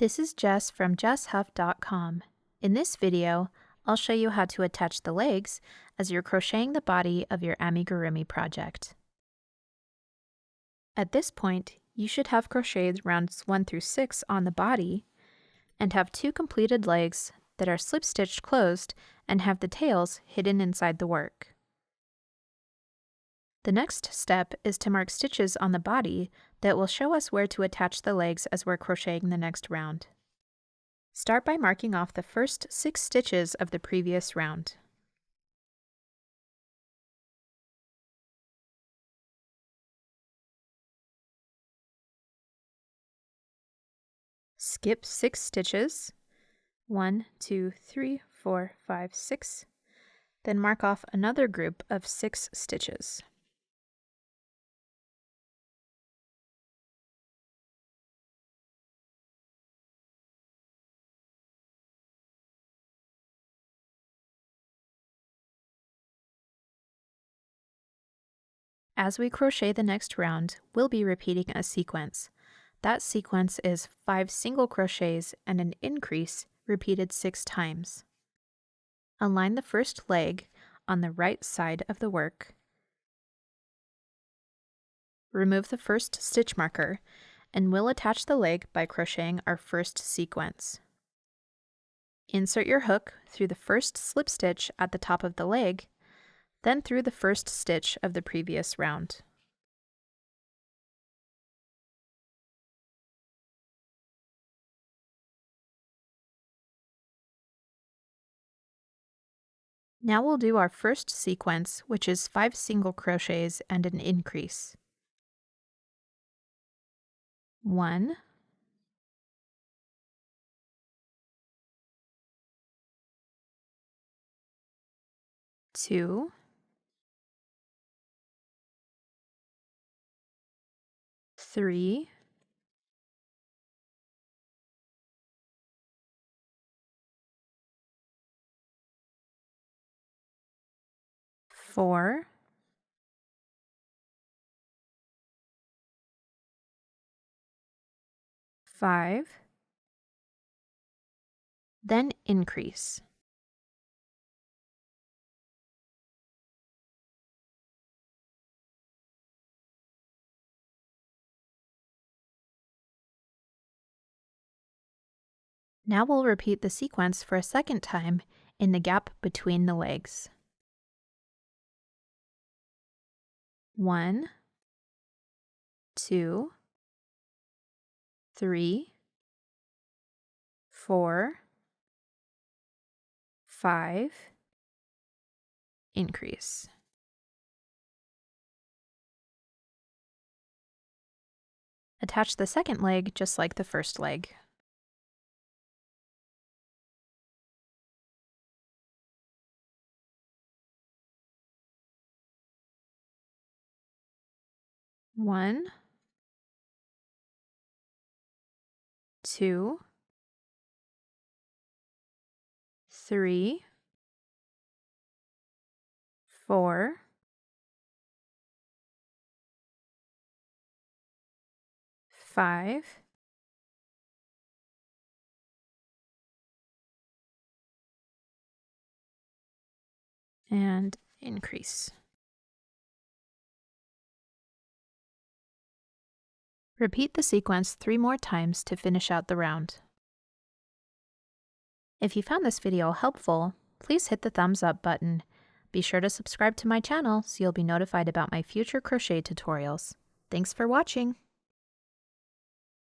This is Jess from jesshuff.com. In this video, I'll show you how to attach the legs as you're crocheting the body of your amigurumi project. At this point, you should have crocheted rounds 1 through 6 on the body and have 2 completed legs that are slip-stitched closed and have the tails hidden inside the work. The next step is to mark stitches on the body that will show us where to attach the legs as we're crocheting the next round. Start by marking off the first 6 stitches of the previous round. Skip 6 stitches, 1, 2, 3, 4, 5, 6, then mark off another group of 6 stitches. As we crochet the next round, we'll be repeating a sequence. That sequence is 5 single crochets and an increase repeated 6 times. Align the first leg on the right side of the work. Remove the first stitch marker, and we'll attach the leg by crocheting our first sequence. Insert your hook through the first slip stitch at the top of the leg, then through the first stitch of the previous round. Now we'll do our first sequence, which is 5 single crochets and an increase. 1, 2, 3, 4, 5, then increase. Now we'll repeat the sequence for a second time in the gap between the legs. 1, 2, 3, 4, 5, increase. Attach the second leg just like the first leg. One, 2, 3, 4, 5, and increase. Repeat the sequence 3 more times to finish out the round. If you found this video helpful, please hit the thumbs up button. Be sure to subscribe to my channel so you'll be notified about my future crochet tutorials. Thanks for watching!